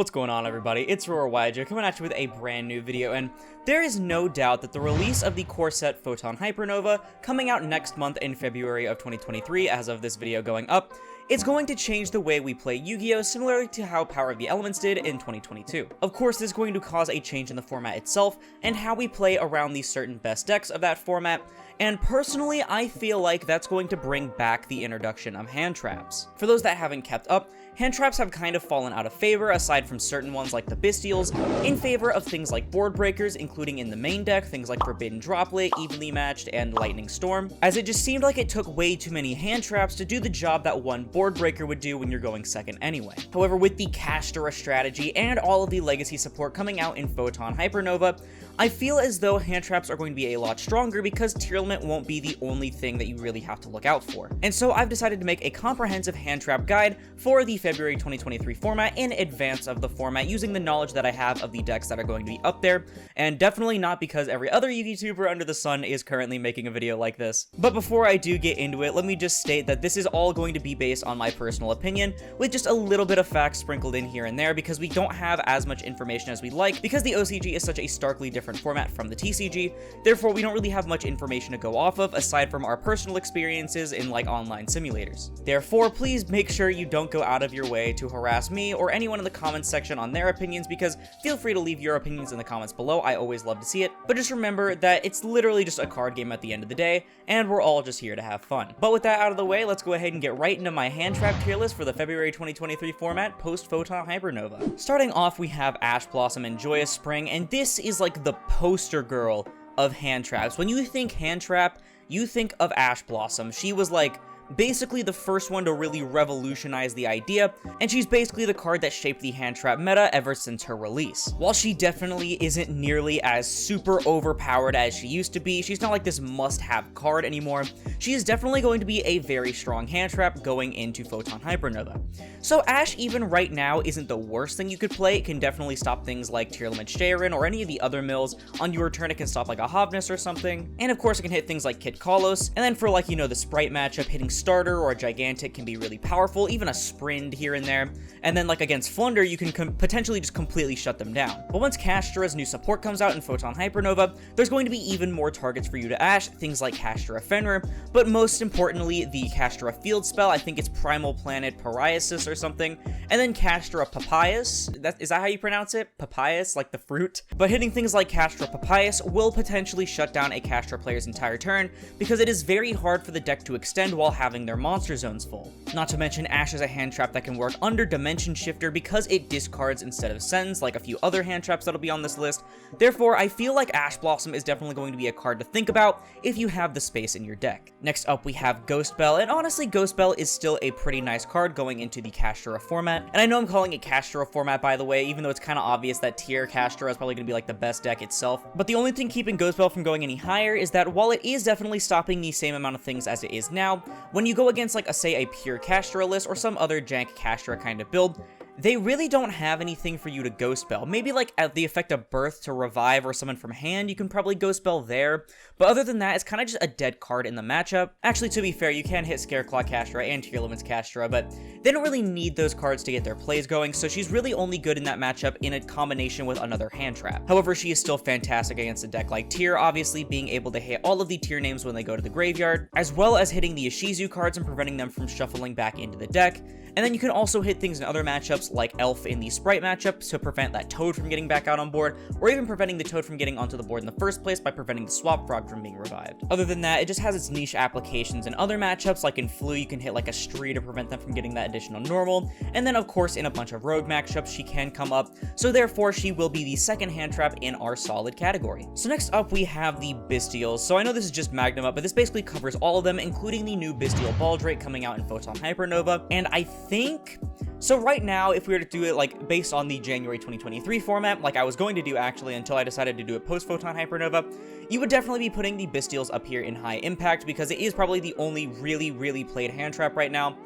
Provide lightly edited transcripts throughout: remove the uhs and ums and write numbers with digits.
What's going on, everybody? It's Roar coming at you with a brand new video, and there is no doubt that the release of the core set Photon Hypernova coming out next month in February of 2023, as of this video going up, it's going to change the way we play Yu-Gi-Oh! Similarly to how Power of the Elements did in 2022. Of course, this is going to cause a change in the format itself, and how we play around the certain best decks of that format, and personally, I feel like that's going to bring back the introduction of hand traps. For those that haven't kept up, hand traps have kind of fallen out of favor, aside from certain ones like the Bystials, in favor of things like board breakers, including in the main deck, things like Forbidden Droplet, Evenly Matched, and Lightning Storm, as it just seemed like it took way too many hand traps to do the job that one board breaker would do when you're going second anyway. However, with the Kshatri-La strategy and all of the legacy support coming out in Photon Hypernova, I feel as though hand traps are going to be a lot stronger because tier limit won't be the only thing that you really have to look out for. And so I've decided to make a comprehensive hand trap guide for the February 2023 format in advance of the format, using the knowledge that I have of the decks that are going to be up there, and definitely not because every other YouTuber under the sun is currently making a video like this. But before I do get into it, let me just state that this is all going to be based on my personal opinion, with just a little bit of facts sprinkled in here and there, because we don't have as much information as we like, because the OCG is such a starkly different format from the TCG. Therefore, we don't really have much information to go off of aside from our personal experiences in like online simulators. Therefore, please make sure you don't go out of your way to harass me or anyone in the comments section on their opinions, because feel free to leave your opinions in the comments below. I always love to see it. But just remember that it's literally just a card game at the end of the day, and we're all just here to have fun. But with that out of the way, let's go ahead and get right into my hand trap tier list for the February 2023 format post Photon Hypernova. Starting off, we have Ash Blossom and Joyous Spring, and this is like the poster girl of hand traps. When you think hand trap, you think of Ash Blossom. She was like basically the first one to really revolutionize the idea, and she's basically the card that shaped the hand trap meta ever since her release. While she definitely isn't nearly as super overpowered as she used to be, she's not like this must-have card anymore. She is definitely going to be a very strong hand trap going into Photon Hypernova. So Ash, even right now, isn't the worst thing you could play. It can definitely stop things like Tier Limit Sharon or any of the other mills. On your turn, it can stop like a Hovness or something, and of course it can hit things like Kit Kalos, and then for like, you know, the Sprite matchup, hitting Starter or a Gigantic can be really powerful, even a Sprind here and there, and then like against Flunder, you can potentially just completely shut them down. But once Kshatri-La's new support comes out in Photon Hypernova, there's going to be even more targets for you to Ash, things like Kshatri-La Fenrir, but most importantly, the Kshatri-La field spell. I think it's Primal Planet Pariasis or something, and then Kshatri-La Papayas. Is that how you pronounce it? Papayas, like the fruit? But hitting things like Kshatri-La Papayas will potentially shut down a Kshatri-La player's entire turn, because it is very hard for the deck to extend while having their monster zones full. Not to mention, Ash is a hand trap that can work under Dimension Shifter because it discards instead of sends, like a few other hand traps that'll be on this list. Therefore, I feel like Ash Blossom is definitely going to be a card to think about if you have the space in your deck. Next up, we have Ghost Bell, and honestly, Ghost Bell is still a pretty nice card going into the Kshatri-La format. And I know I'm calling it Kshatri-La format, by the way, even though it's kind of obvious that tier Kshatri-La is probably going to be like the best deck itself. But the only thing keeping Ghost Bell from going any higher is that while it is definitely stopping the same amount of things as it is now, when you go against like say a pure Kshatri-La list or some other jank Kshatri-La kind of build, they really don't have anything for you to Ghost Bell. Maybe like at the effect of Birth to revive or summon from hand, you can probably Ghost Bell there. But other than that, it's kind of just a dead card in the matchup. Actually, to be fair, you can hit Scareclaw Kshatri-La and Tier Limits Kshatri-La, but they don't really need those cards to get their plays going, so she's really only good in that matchup in a combination with another hand trap. However, she is still fantastic against a deck like Tier, obviously being able to hit all of the Tier names when they go to the graveyard, as well as hitting the Ishizu cards and preventing them from shuffling back into the deck. And then you can also hit things in other matchups like Elf in the Sprite matchup to prevent that Toad from getting back out on board, or even preventing the Toad from getting onto the board in the first place by preventing the Swap Frog from being revived. Other than that, it just has its niche applications in other matchups, like in Flu, you can hit like a Stree to prevent them from getting that additional normal, and then of course in a bunch of Rogue matchups she can come up, so therefore she will be the second hand trap in our solid category. So next up we have the Bystials. So I know this is just Magnum up, but this basically covers all of them, including the new Bystial Baldrake coming out in Photon Hypernova, and I think so right now, if we were to do it like based on the January 2023 format, like I was going to do actually until I decided to do it post Photon Hypernova, you would definitely be putting the Bystials up here in high impact because it is probably the only really played hand trap right now.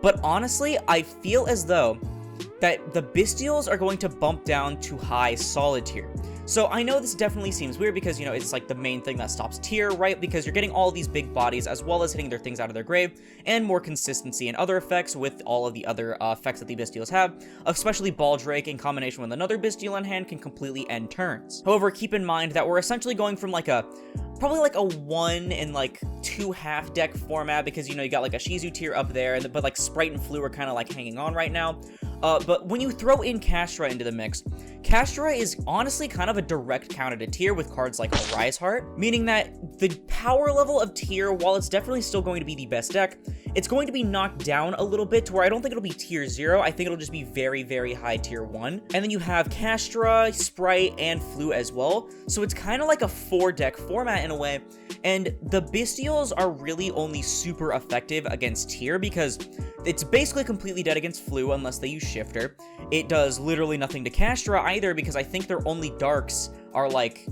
But honestly, I feel as though that the Bystials are going to bump down to high solid tier. So I know this definitely seems weird because, you know, it's like the main thing that stops tier, right? Because you're getting all these big bodies as well as hitting their things out of their grave, and more consistency and other effects with all of the other effects that the Bystials have, especially Ball Drake in combination with another Bystial in hand can completely end turns. However, keep in mind that we're essentially going from like probably like a 1 and like 2 half deck format because, you know, you got like a Shizu tier up there, but like Sprite and Flu are kind of like hanging on right now. But when you throw in Kastra into the mix, Kastra is honestly kind of a direct counter to tier with cards like Rise Heart, meaning that the power level of tier, while it's definitely still going to be the best deck, it's going to be knocked down a little bit to where I don't think it'll be tier 0, I think it'll just be very, very high tier 1. And then you have Kastra, Sprite, and Flu as well, so it's kind of like a 4-deck format in a way, and the Bystials are really only super effective against tier because it's basically completely dead against Flu unless they use Shifter. It does literally nothing to Kastra either because I think their only darks are like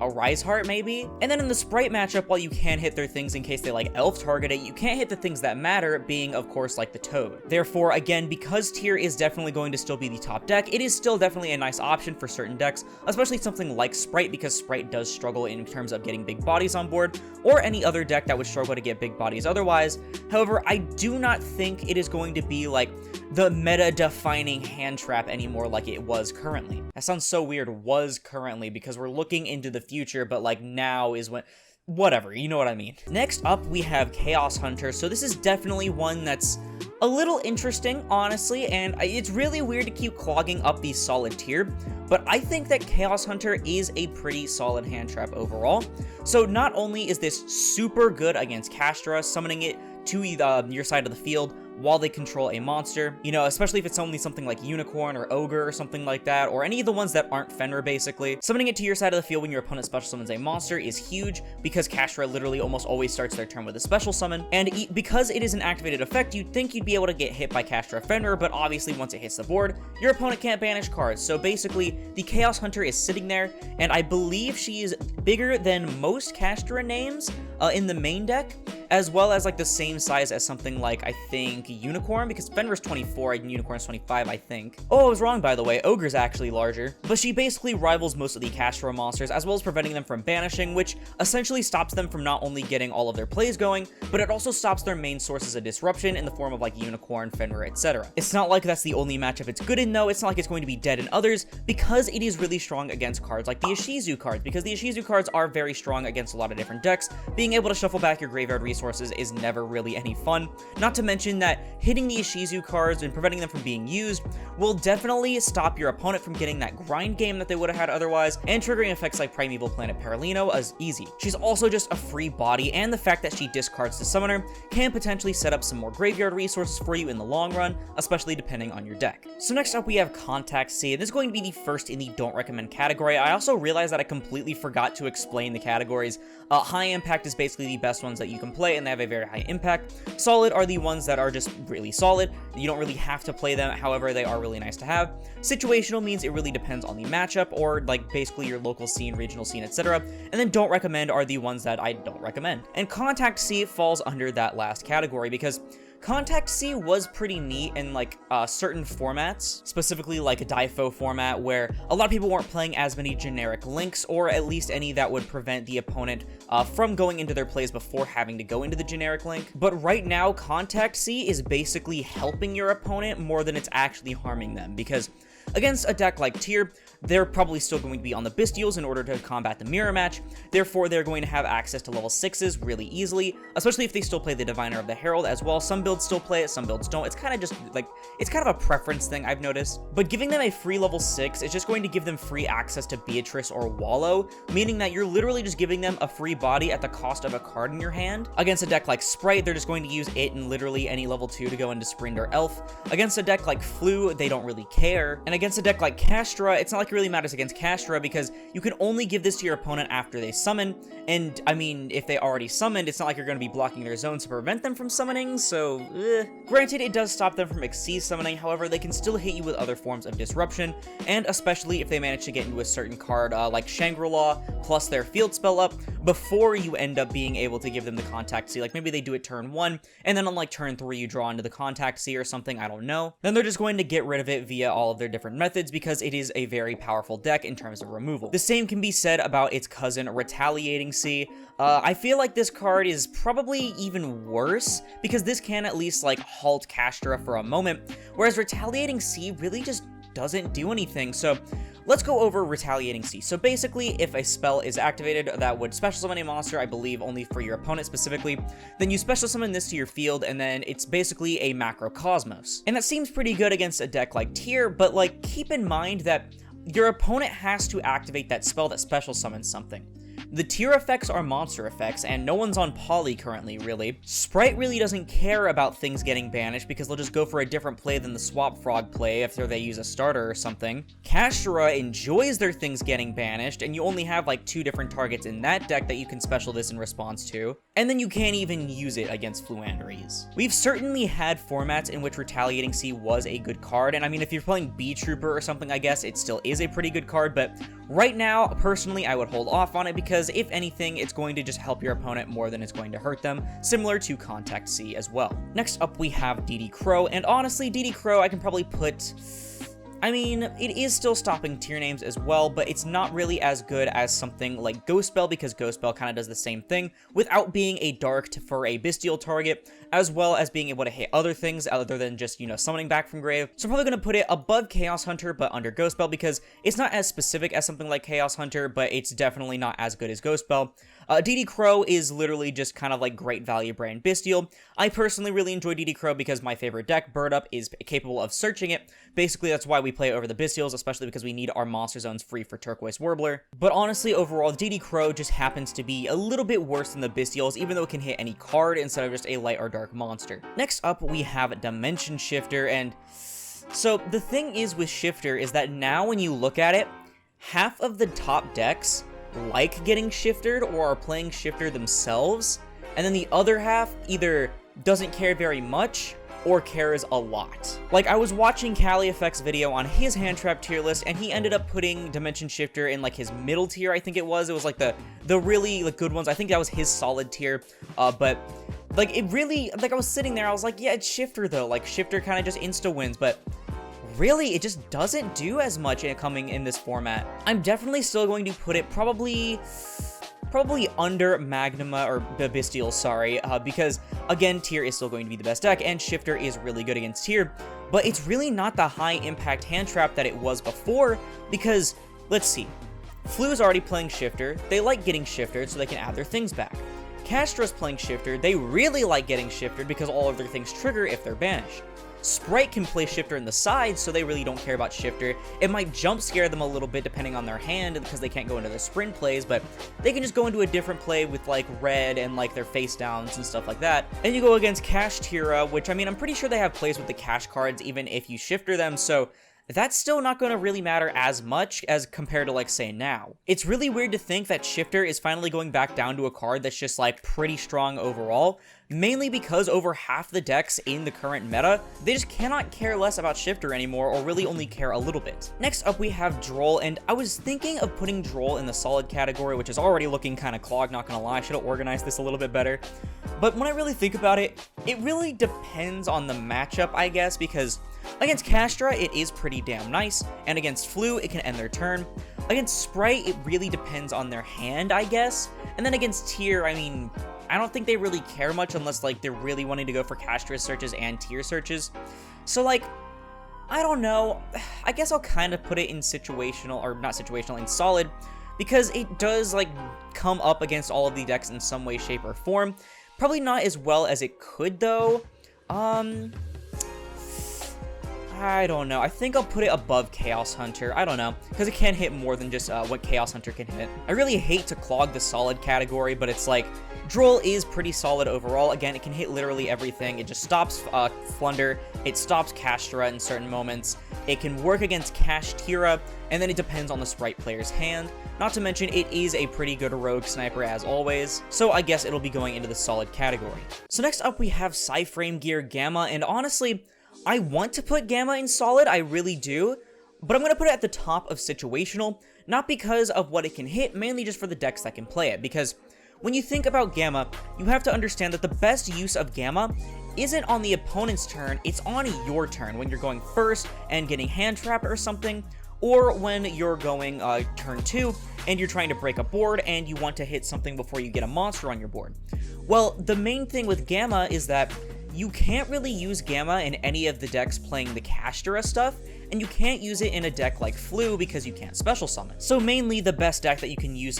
a Rise Heart maybe? And then in the Sprite matchup, while you can hit their things in case they like Elf target it, you can't hit the things that matter, being of course like the Toad. Therefore, again, because tier is definitely going to still be the top deck, it is still definitely a nice option for certain decks, especially something like Sprite, because Sprite does struggle in terms of getting big bodies on board, or any other deck that would struggle to get big bodies otherwise. However, I do not think it is going to be like the meta-defining hand trap anymore like it was currently. That sounds so weird, was currently, because we're looking into the future, but like now is when... Whatever, you know what I mean. Next up, we have Chaos Hunter. So this is definitely one that's a little interesting, honestly, and it's really weird to keep clogging up the solid tier, but I think that Chaos Hunter is a pretty solid hand trap overall. So not only is this super good against Kastra, summoning it to your side of the field while they control a monster, you know, especially if it's only something like Unicorn or Ogre or something like that, or any of the ones that aren't Fenrir basically. Summoning it to your side of the field when your opponent special summons a monster is huge, because Kastra literally almost always starts their turn with a special summon, and because it is an activated effect, you'd think you'd be able to get hit by Kastra Fenrir, but obviously once it hits the board, your opponent can't banish cards, so basically, the Chaos Hunter is sitting there, and I believe she is bigger than most Kastra names in the main deck, as well as like the same size as something like, I think, Unicorn, because Fenrir's 24 and Unicorn's 25, I think. Oh, I was wrong, by the way. Ogre's actually larger. But she basically rivals most of the Kastra monsters, as well as preventing them from banishing, which essentially stops them from not only getting all of their plays going, but it also stops their main sources of disruption in the form of like Unicorn, Fenrir, etc. It's not like that's the only matchup it's good in, though. It's not like it's going to be dead in others, because it is really strong against cards like the Ishizu cards, because the Ishizu cards are very strong against a lot of different decks. Being able to shuffle back your graveyard resources is never really any fun. Not to mention that hitting the Ishizu cards and preventing them from being used will definitely stop your opponent from getting that grind game that they would have had otherwise, and triggering effects like Primeval Planet Paralino as easy. She's also just a free body, and the fact that she discards the summoner can potentially set up some more graveyard resources for you in the long run, especially depending on your deck. So next up we have Contact C, and this is going to be the first in the don't recommend category. I also realized that I completely forgot to explain the categories. High impact is basically the best ones that you can play, and they have a very high impact. Solid are the ones that are just really solid. You don't really have to play them, however, they are really nice to have. Situational means it really depends on the matchup, or like basically your local scene, regional scene, etc. And then don't recommend are the ones that I don't recommend. And Contact C falls under that last category, because Contact C was pretty neat in like certain formats, specifically like a Difo format where a lot of people weren't playing as many generic links, or at least any that would prevent the opponent from going into their plays before having to go into the generic link. But right now, Contact C is basically helping your opponent more than it's actually harming them, because against a deck like Tier, they're probably still going to be on the Bystials in order to combat the mirror match, therefore they're going to have access to level 6s really easily, especially if they still play the Diviner of the Herald as well. Some builds still play it, some builds don't. It's kind of just like, it's kind of a preference thing I've noticed. But giving them a free level 6 is just going to give them free access to Beatrice or Wallow, meaning that you're literally just giving them a free body at the cost of a card in your hand. Against a deck like Sprite, they're just going to use it and literally any level 2 to go into Sprint or Elf. Against a deck like Flu, they don't really care. And against a deck like Kastra, it's not like it really matters against Kastra, because you can only give this to your opponent after they summon, and I mean, if they already summoned, it's not like you're going to be blocking their zones to prevent them from summoning, so Granted, it does stop them from Exceed summoning, however, they can still hit you with other forms of disruption, and especially if they manage to get into a certain card like Shangri-La plus their field spell up before you end up being able to give them the Contact C. Like maybe they do it turn 1, and then on like turn 3 you draw into the Contact C or something, I don't know. Then they're just going to get rid of it via all of their different methods, because it is a very powerful deck in terms of removal. The same can be said about its cousin, Retaliating Sea. I feel like this card is probably even worse, because this can at least, like, halt Kshatri-La for a moment, whereas Retaliating Sea really just doesn't do anything. So let's go over Retaliating Sea. So basically, if a spell is activated that would special summon a monster, I believe only for your opponent specifically, then you special summon this to your field, and then it's basically a Macrocosmos. And that seems pretty good against a deck like Tyr, but like, keep in mind that your opponent has to activate that spell that special summons something. The Tyr effects are monster effects, and no one's on Poly currently, really. Sprite really doesn't care about things getting banished because they'll just go for a different play than the Swap Frog play if they use a starter or something. Kshatri-La enjoys their things getting banished, and you only have like 2 different targets in that deck that you can special this in response to, and then you can't even use it against Fluanderies. We've certainly had formats in which Retaliating Sea was a good card, and I mean, if you're playing B-Trooper or something, I guess it still is a pretty good card, but right now, personally, I would hold off on it because if anything, it's going to just help your opponent more than it's going to hurt them, similar to Contact Sea as well. Next up, we have DD Crow, and honestly, DD Crow I can probably put... I mean, it is still stopping tier names as well, but it's not really as good as something like Ghost Spell, because Ghost Spell kind of does the same thing without being a dark for a bestial target, as well as being able to hit other things other than just, you know, summoning back from grave. So I'm probably going to put it above Chaos Hunter, but under Ghost Spell, because it's not as specific as something like Chaos Hunter, but it's definitely not as good as Ghost Spell. DD Crow is literally just kind of like great value brand bestial. I personally really enjoy DD Crow because my favorite deck, Bird Up, is capable of searching it. Basically, that's why we play it over the bestials, especially because we need our monster zones free for Turquoise Warbler. But honestly, overall, DD Crow just happens to be a little bit worse than the bestials, even though it can hit any card instead of just a light or dark monster. Next up, we have Dimension Shifter, and so the thing is with Shifter is that now when you look at it, half of the top decks like getting shifted or are playing shifter themselves, and then the other half either doesn't care very much or cares a lot. Like, I was watching Cali Effect's video on his hand trap tier list, and he ended up putting Dimension Shifter in like his middle tier, I think it was like the really like good ones. I think that was his solid tier, but like it really, like I was sitting there, I was like, yeah, it's Shifter though, like Shifter kind of just insta wins, but really, it just doesn't do as much coming in this format. I'm definitely still going to put it probably under Magnuma, or Bestial, sorry, because, again, Tyr is still going to be the best deck, and Shifter is really good against Tyr, but it's really not the high-impact hand trap that it was before, because, let's see, Flu is already playing Shifter, they like getting shifted so they can add their things back. Castra's playing Shifter, they really like getting shifted because all of their things trigger if they're banished. Sprite can play Shifter in the side, so they really don't care about Shifter. It might jump scare them a little bit depending on their hand because they can't go into their sprint plays, but they can just go into a different play with like red and like their face downs and stuff like that. And you go against Kshatri-La, which I mean, I'm pretty sure they have plays with the cash cards even if you Shifter them, so that's still not going to really matter as much as compared to, like, say, now. It's really weird to think that Shifter is finally going back down to a card that's just, like, pretty strong overall, mainly because over half the decks in the current meta, they just cannot care less about Shifter anymore, or really only care a little bit. Next up, we have Droll, and I was thinking of putting Droll in the solid category, which is already looking kind of clogged, not gonna lie. I should have organized this a little bit better. But when I really think about it, it really depends on the matchup, I guess, because against Kshatri-La, it is pretty damn nice, and against Flu, it can end their turn. Against Sprite, it really depends on their hand, I guess. And then against Tyr, I mean, I don't think they really care much unless, like, they're really wanting to go for Kshatri-La searches and Tyr searches. So, like, I don't know. I guess I'll kind of put it in situational, or not situational, in solid, because it does, like, come up against all of the decks in some way, shape, or form. Probably not as well as it could, though. I don't know. I think I'll put it above Chaos Hunter. I don't know, because it can hit more than just what Chaos Hunter can hit. I really hate to clog the solid category, but it's like, Droll is pretty solid overall. Again, it can hit literally everything. It just stops Flunder. It stops Kshatri-La in certain moments. It can work against Kshatri-La, and then it depends on the Sprite player's hand. Not to mention, it is a pretty good rogue sniper as always, so I guess it'll be going into the solid category. So next up, we have Psyframe Gear Gamma, and honestly, I want to put Gamma in solid, I really do, but I'm going to put it at the top of situational, not because of what it can hit, mainly just for the decks that can play it, because when you think about Gamma, you have to understand that the best use of Gamma isn't on the opponent's turn, it's on your turn when you're going first and getting hand trapped or something, or when you're going turn 2 and you're trying to break a board and you want to hit something before you get a monster on your board. Well, the main thing with Gamma is that you can't really use Gamma in any of the decks playing the Kshatri-La stuff, and you can't use it in a deck like Flu because you can't special summon. So mainly the best deck that you can use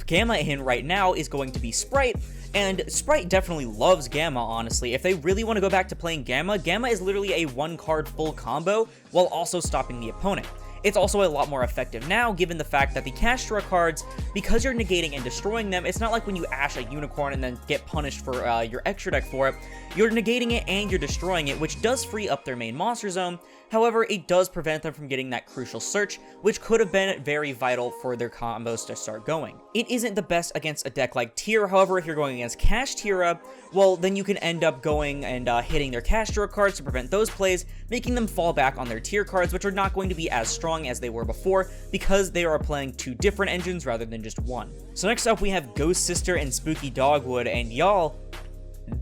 Gamma in right now is going to be Sprite, and Sprite definitely loves Gamma, honestly. If they really want to go back to playing Gamma, Gamma is literally a one-card full combo while also stopping the opponent. It's also a lot more effective now, given the fact that the Kshatri-La cards, because you're negating and destroying them, it's not like when you Ash a Unicorn and then get punished for your extra deck for it. You're negating it and you're destroying it, which does free up their main monster zone. However, it does prevent them from getting that crucial search, which could have been very vital for their combos to start going. It isn't the best against a deck like Tyr, however, if you're going against Kshatri-La, well, then you can end up going and hitting their Kshatri-La cards to prevent those plays, making them fall back on their Tyr cards, which are not going to be as strong as they were before, because they are playing two different engines rather than just one. So next up, we have Ghost Sister and Spooky Dogwood, and y'all,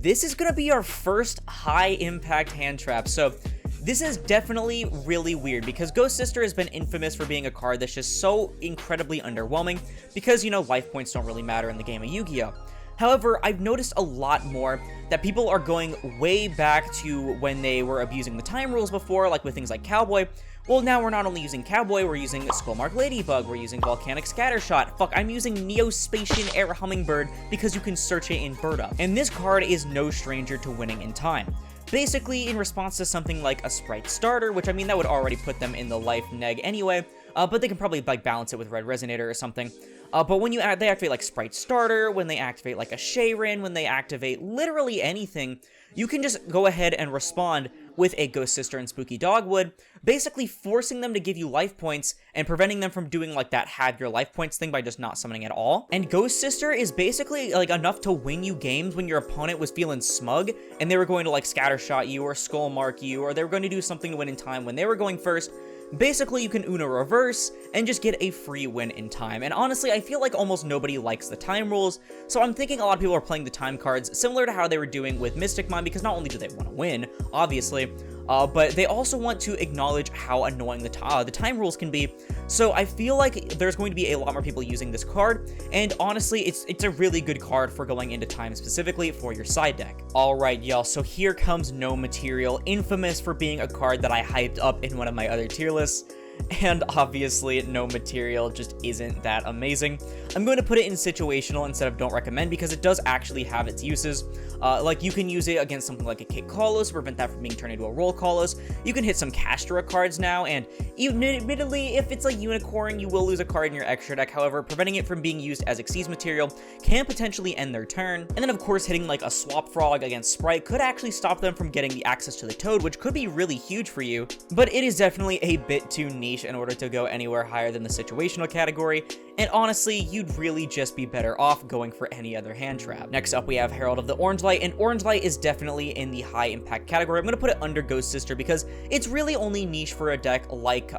this is gonna be our first high-impact hand trap, so this is definitely really weird because Ghost Sister has been infamous for being a card that's just so incredibly underwhelming because, you know, life points don't really matter in the game of Yu-Gi-Oh! However, I've noticed a lot more that people are going way back to when they were abusing the time rules before, like with things like Cowboy. Well, now we're not only using Cowboy, we're using Skullmark Ladybug, we're using Volcanic Scattershot. Fuck, I'm using Neospatian Air Hummingbird because you can search it in Bird Up. And this card is no stranger to winning in time. Basically, in response to something like a Sprite Starter, which I mean, that would already put them in the life neg anyway, but they can probably like balance it with Red Resonator or something. But when they activate like Sprite Starter, when they activate like a Sharon, when they activate literally anything, you can just go ahead and respond with a Ghost Sister and Spooky Dogwood, basically forcing them to give you life points and preventing them from doing like that have your life points thing by just not summoning at all. And Ghost Sister is basically like enough to win you games when your opponent was feeling smug and they were going to like Scattershot you or Skull Mark you, or they were going to do something to win in time when they were going first. Basically, you can Uno reverse and just get a free win in time. And honestly, I feel like almost nobody likes the time rules, so I'm thinking a lot of people are playing the time cards similar to how they were doing with Mystic Mine, because not only do they want to win, obviously, but they also want to acknowledge how annoying the time rules can be. So I feel like there's going to be a lot more people using this card, and honestly, it's a really good card for going into time specifically for your side deck. Alright, y'all, so here comes No Material, infamous for being a card that I hyped up in one of my other tier lists. And obviously, No Material just isn't that amazing. I'm going to put it in Situational instead of Don't Recommend because it does actually have its uses. Like, you can use it against something like a Kit Kalos to prevent that from being turned into a Roll Kalos. You can hit some Kshatri-La cards now, and even admittedly, if it's like Unicorn, you will lose a card in your extra deck. However, preventing it from being used as Xyz material can potentially end their turn. And then, of course, hitting like a Swap Frog against Sprite could actually stop them from getting the access to the Toad, which could be really huge for you. But it is definitely a bit too niche in order to go anywhere higher than the Situational category, and honestly, you'd really just be better off going for any other hand trap. Next up, we have Herald of the Orange Light, and Orange Light is definitely in the high impact category. I'm going to put it under Ghost Sister because it's really only niche for a deck like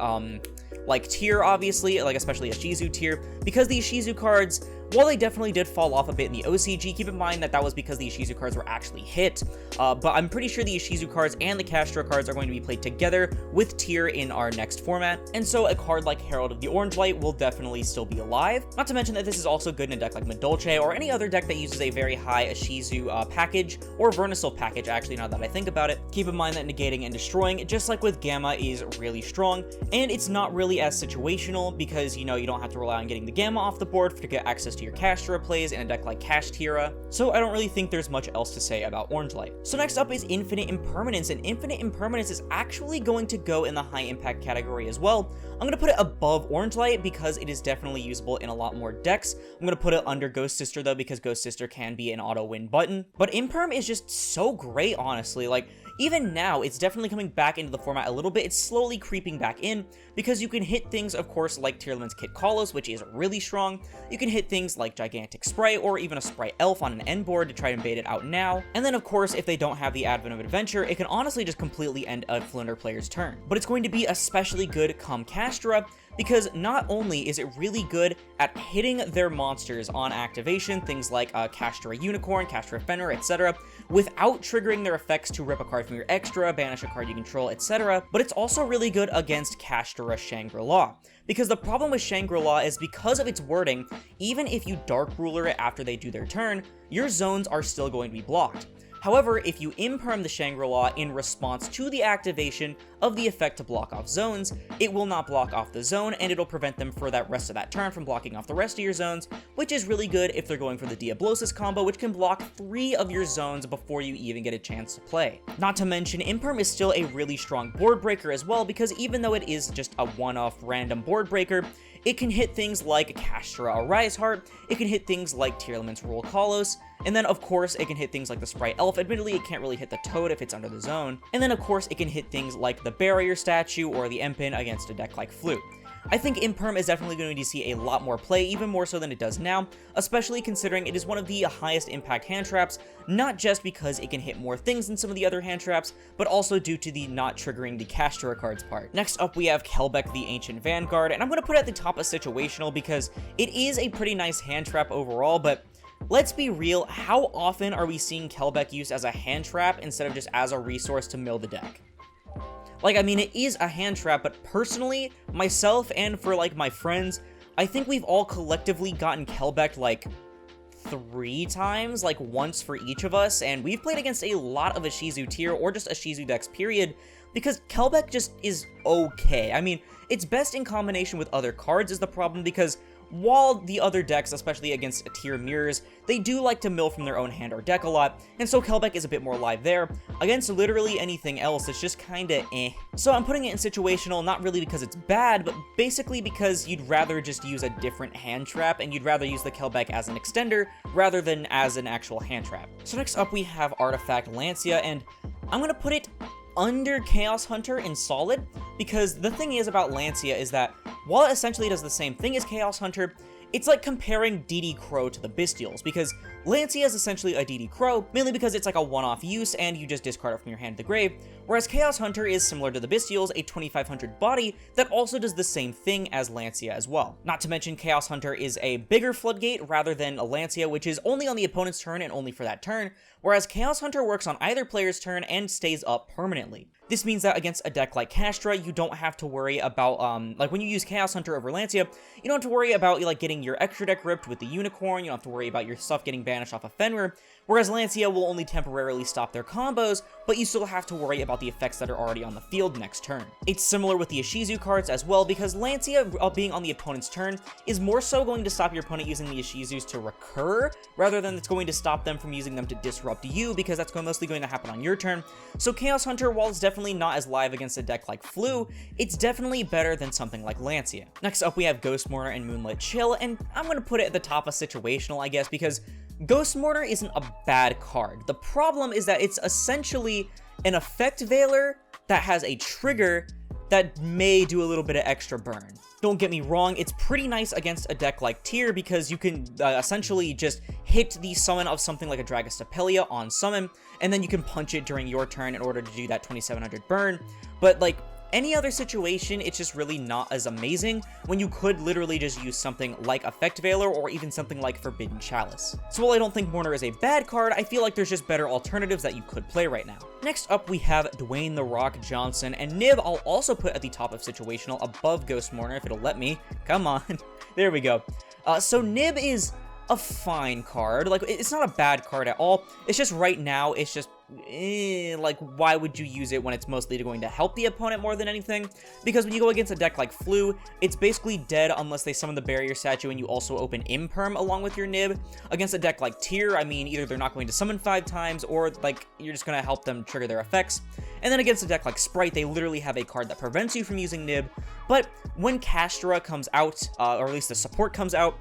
Tyr, obviously, like especially a Shizu Tyr, because these Shizu cards, while they definitely did fall off a bit in the OCG, keep in mind that that was because the Ishizu cards were actually hit, but I'm pretty sure the Ishizu cards and the Kshatri-La cards are going to be played together with Tyr in our next format, and so a card like Herald of the Orange Light will definitely still be alive. Not to mention that this is also good in a deck like Madolche or any other deck that uses a very high Ishizu package, or Vernisol package, actually, now that I think about it. Keep in mind that negating and destroying, just like with Gamma, is really strong, and it's not really as situational because, you know, you don't have to rely on getting the Gamma off the board to get access to your Kshatri-La plays in a deck like Kshatri-La, so I don't really think there's much else to say about Orange Light. So next up is Infinite Impermanence, and Infinite Impermanence is actually going to go in the high impact category as well. I'm going to put it above Orange Light because it is definitely usable in a lot more decks. I'm going to put it under Ghost Sister though because Ghost Sister can be an auto win button, but Imperm is just so great, honestly. Like, even now, it's definitely coming back into the format a little bit. It's slowly creeping back in because you can hit things, of course, like Tierleman's Kit Kalos, which is really strong. You can hit things like Gigantic Sprite or even a Sprite Elf on an end board to try and bait it out now. And then, of course, if they don't have the Advent of Adventure, it can honestly just completely end a Flunder player's turn. But it's going to be especially good come Kshatri-La because not only is it really good at hitting their monsters on activation, things like Kshatri-La Unicorn, Kshatri-La Fenrir, etc., without triggering their effects to rip a card from your extra, banish a card you control, etc., but it's also really good against Kshatri-La Shangri-La. Because the problem with Shangri-La is because of its wording, even if you Dark Ruler it after they do their turn, your zones are still going to be blocked. However, if you imperm the Shangri-La in response to the activation of the effect to block off zones, it will not block off the zone, and it'll prevent them for that rest of that turn from blocking off the rest of your zones, which is really good if they're going for the Diablosis combo, which can block 3 of your zones before you even get a chance to play. Not to mention, imperm is still a really strong board breaker as well, because even though it is just a one-off random board breaker, it can hit things like Kshatri-La Rise Heart, it can hit things like Tier Element's Rule Kalos, and then of course it can hit things like the Sprite Elf. Admittedly, it can't really hit the Toad if it's under the zone, and then of course it can hit things like the Barrier Statue or the Empin against a deck like Flute. I think Imperm is definitely going to see a lot more play, even more so than it does now, especially considering it is one of the highest impact hand traps, not just because it can hit more things than some of the other hand traps, but also due to the not triggering the Kshatri-La cards part. Next up, we have Kelbeck the Ancient Vanguard, and I'm going to put it at the top of Situational because it is a pretty nice hand trap overall, but let's be real, how often are we seeing Kelbeck used as a hand trap instead of just as a resource to mill the deck? Like, I mean, it is a hand trap, but personally, myself and for, like, my friends, I think we've all collectively gotten Kelbeck, like, 3 times, like, once for each of us, and we've played against a lot of Ishizu tier, or just Ishizu decks, period, because Kelbeck just is okay. I mean, it's best in combination with other cards is the problem, because while the other decks, especially against tier mirrors, they do like to mill from their own hand or deck a lot, and so Kelbeck is a bit more live there. Against literally anything else, it's just kinda eh. So I'm putting it in Situational, not really because it's bad, but basically because you'd rather just use a different hand trap, and you'd rather use the Kelbeck as an extender, rather than as an actual hand trap. So next up we have Artifact Lancia, and I'm gonna put it under Chaos Hunter in Solid, because the thing is about Lancia is that while it essentially does the same thing as Chaos Hunter, it's like comparing DD Crow to the Bestials, because Lancia is essentially a DD Crow, mainly because it's like a one-off use and you just discard it from your hand to the grave, whereas Chaos Hunter is similar to the Bestials, a 2500 body that also does the same thing as Lancia as well. Not to mention Chaos Hunter is a bigger floodgate rather than a Lancia, which is only on the opponent's turn and only for that turn, whereas Chaos Hunter works on either player's turn and stays up permanently. This means that against a deck like Kshatri-La, you don't have to worry about, like when you use Chaos Hunter over Lancia, you don't have to worry about like getting your extra deck ripped with the Unicorn, you don't have to worry about your stuff getting banished off of Fenrir, whereas Lancia will only temporarily stop their combos, but you still have to worry about the effects that are already on the field next turn. It's similar with the Ishizu cards as well, because Lancia being on the opponent's turn is more so going to stop your opponent using the Ishizus to recur, rather than it's going to stop them from using them to disrupt you, because that's mostly going to happen on your turn. So Chaos Hunter, while it's definitely not as live against a deck like Flu, it's definitely better than something like Lancia. Next up we have Ghost Mourner and Moonlit Chill, and I'm going to put it at the top of Situational, I guess, because Ghost Mourner isn't a bad card. The problem is that it's essentially an effect veiler that has a trigger that may do a little bit of extra burn. Don't get me wrong, it's pretty nice against a deck like Tyr because you can essentially just hit the summon of something like a Dragostapelia on summon, and then you can punch it during your turn in order to do that 2700 burn. But like any other situation, it's just really not as amazing when you could literally just use something like Effect Veiler or even something like Forbidden Chalice. So while I don't think Mourner is a bad card, I feel like there's just better alternatives that you could play right now. Next up, we have Dwayne The Rock Johnson, and Nib I'll also put at the top of Situational above Ghost Mourner if it'll let me. Come on. There we go. So Nib is a fine card. Like, it's not a bad card at all. It's just right now, it's just like, why would you use it when it's mostly going to help the opponent more than anything? Because when you go against a deck like Flu, it's basically dead unless they summon the Barrier Statue and you also open Imperm along with your Nib. Against a deck like Tyr, I mean, either they're not going to summon 5 times, or like you're just going to help them trigger their effects. And then against a deck like Sprite, they literally have a card that prevents you from using Nib. But when Kshatri-La comes out, or at least the support comes out,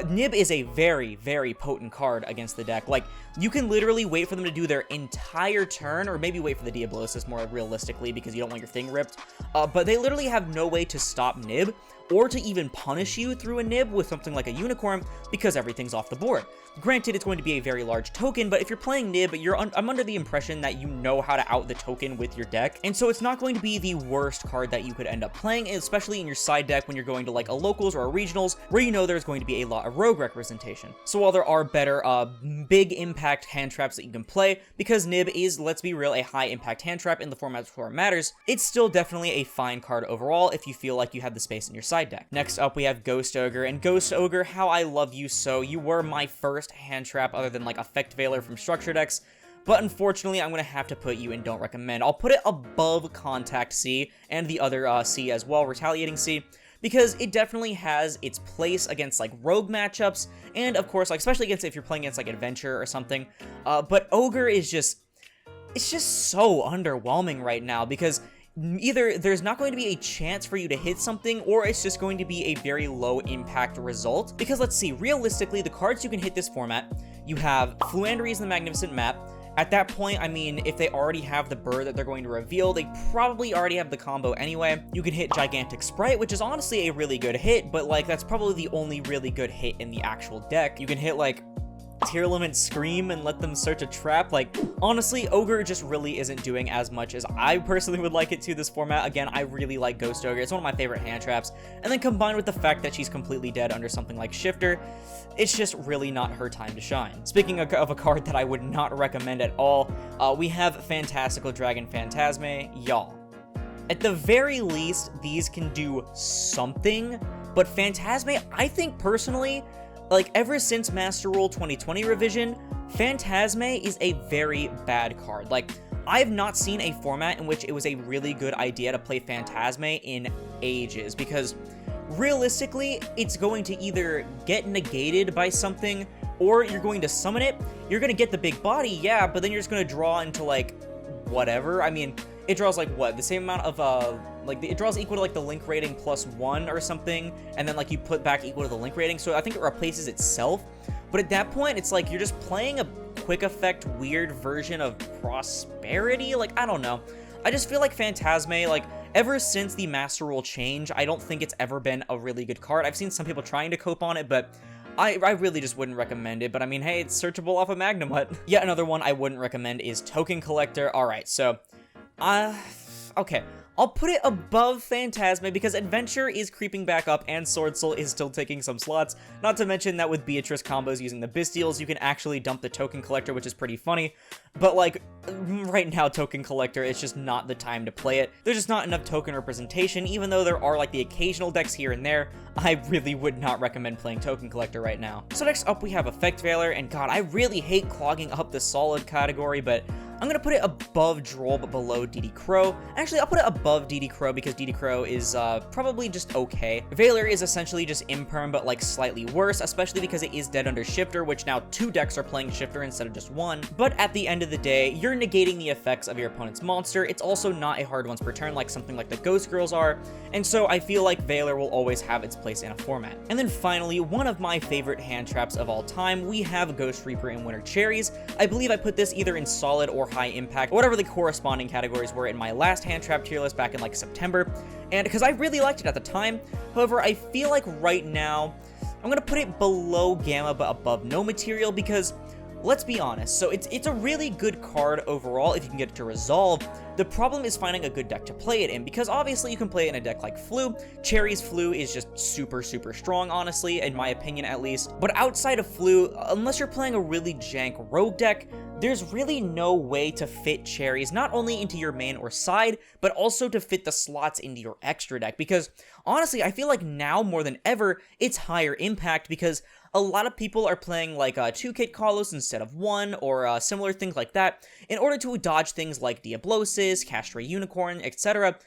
Nib is a very, very potent card against the deck. Like, you can literally wait for them to do their entire turn, or maybe wait for the Diablosis more realistically because you don't want your thing ripped, but they literally have no way to stop Nib, or to even punish you through a Nib with something like a Unicorn, because everything's off the board. Granted, it's going to be a very large token, but if you're playing Nib, I'm under the impression that you know how to out the token with your deck, and so it's not going to be the worst card that you could end up playing, especially in your side deck when you're going to like a locals or a regionals, where you know there's going to be a lot of rogue representation. So while there are better big impact hand traps that you can play, because Nib is, let's be real, a high impact hand trap in the formats where it matters, it's still definitely a fine card overall if you feel like you have the space in your side deck. Next up, we have Ghost Ogre, and Ghost Ogre, how I love you so. You were my first hand trap other than like Effect Veiler from structure decks, but unfortunately, I'm going to have to put you in Don't Recommend. I'll put it above Contact C and the other C as well, Retaliating C, because it definitely has its place against like rogue matchups, and of course, like especially against if you're playing against like Adventure or something. But Ogre is just, it's just so underwhelming right now, because either there's not going to be a chance for you to hit something, or it's just going to be a very low impact result. Because let's see, realistically, the cards you can hit this format, you have Fluandereeze the Magnificent Map. At that point, I mean, if they already have the bird that they're going to reveal, they probably already have the combo anyway. You can hit Gigantic Sprite, which is honestly a really good hit, but like that's probably the only really good hit in the actual deck. You can hit like Tearlament Scream and let them search a trap. Like, honestly, Ogre just really isn't doing as much as I personally would like it to this format. Again, I really like Ghost Ogre. It's one of my favorite hand traps. And then combined with the fact that she's completely dead under something like Shifter, it's just really not her time to shine. Speaking of a card that I would not recommend at all, we have Fantastical Dragon Phantasme. Y'all, at the very least, these can do something, but Phantasme, I think personally, like, ever since Master Rule 2020 revision, Phantasme is a very bad card. Like, I've not seen a format in which it was a really good idea to play Phantasme in ages, because realistically, it's going to either get negated by something, or you're going to summon it, you're going to get the big body, yeah, but then you're just going to draw into, like, whatever. I mean, it draws, like, what? The same amount of, like, it draws equal to, like, the link rating +1 or something, and then, like, you put back equal to the link rating, so I think it replaces itself. But at that point, it's like, you're just playing a quick effect, weird version of Prosperity? Like, I don't know. I just feel like Phantasme, like, ever since the Master Rule change, I don't think it's ever been a really good card. I've seen some people trying to cope on it, but I really just wouldn't recommend it. But I mean, hey, it's searchable off of Magnum Hut. Yet another one I wouldn't recommend is Token Collector. Alright, so, okay. I'll put it above Phantasme because Adventure is creeping back up and Sword Soul is still taking some slots. Not to mention that with Beatrice combos using the Bystials, you can actually dump the Token Collector, which is pretty funny. But like, right now, Token Collector, it's just not the time to play it. There's just not enough token representation, even though there are like the occasional decks here and there. I really would not recommend playing Token Collector right now. So next up we have Effect Veiler, and god, I really hate clogging up the solid category, but I'm gonna put it above Droll but below DD Crow. Actually, I'll put it above DD Crow because DD Crow is probably just okay. Veiler is essentially just Imperm but like slightly worse, especially because it is dead under Shifter, which now 2 decks are playing Shifter instead of just 1. But at the end of the day, you're negating the effects of your opponent's monster. It's also not a hard once per turn like something like the Ghost Girls are, and so I feel like Veiler will always have its place in a format. And then finally, one of my favorite hand traps of all time, we have Ghost Reaper and Winter Cherries. I believe I put this either in solid or high impact, whatever the corresponding categories were in my last hand trap tier list back in like September, and because I really liked it at the time. However, I feel like right now I'm gonna put it below Gamma but above No Material because, let's be honest, so it's a really good card overall if you can get it to resolve. The problem is finding a good deck to play it in, because obviously you can play it in a deck like Flu. Cherry's Flu is just super strong, honestly, in my opinion at least. But outside of Flu, unless you're playing a really jank rogue deck, there's really no way to fit Cherries not only into your main or side, but also to fit the slots into your extra deck, because honestly, I feel like now more than ever, it's higher impact because a lot of people are playing like 2 Kit Kalos instead of 1, or similar things like that, in order to dodge things like Diablosis, Castray Unicorn, etc.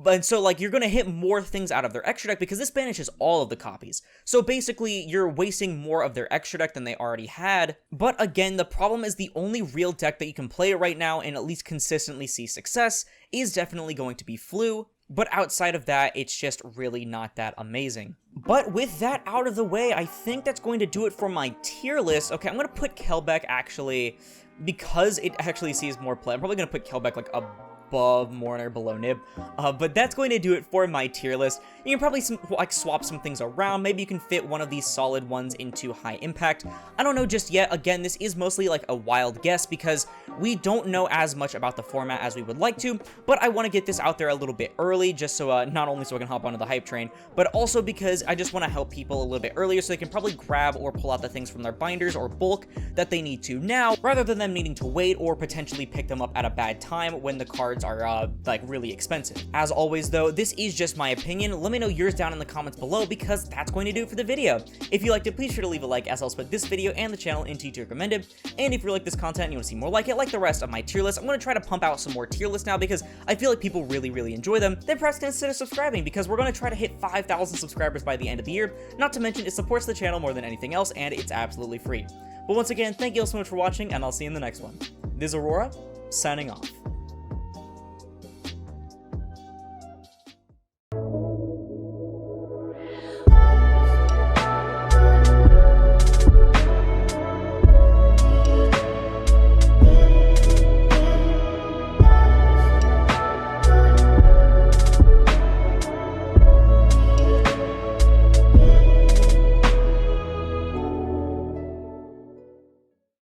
And so, like, you're going to hit more things out of their extra deck because this banishes all of the copies. So basically, you're wasting more of their extra deck than they already had. But again, the problem is the only real deck that you can play right now and at least consistently see success is definitely going to be Flu. But outside of that, it's just really not that amazing. But with that out of the way, I think that's going to do it for my tier list. Okay, I'm going to put Kelbeck actually, because it actually sees more play. I'm probably going to put Kelbeck like above Mourner, below Nib. But that's going to do it for my tier list. You can probably swap some things around. Maybe you can fit one of these solid ones into high impact. I don't know just yet. Again, this is mostly like a wild guess because we don't know as much about the format as we would like to, but I want to get this out there a little bit early, just so not only so I can hop onto the hype train, but also because I just want to help people a little bit earlier so they can probably grab or pull out the things from their binders or bulk that they need to now, rather than them needing to wait or potentially pick them up at a bad time when the cards are like really expensive. As always though, this is just my opinion. Let me know yours down in the comments below because that's going to do it for the video. If you liked it, please sure to leave a like as I'll split this video and the channel into tier recommended. And if you like this content and you want to see more like it, like the rest of my tier list, I'm going to try to pump out some more tier lists now because I feel like people really enjoy them. Then perhaps consider subscribing because we're going to try to hit 5,000 subscribers by the end of the year. Not to mention it supports the channel more than anything else and it's absolutely free. But once again, thank you all so much for watching and I'll see you in the next one. This is Aurora, signing off.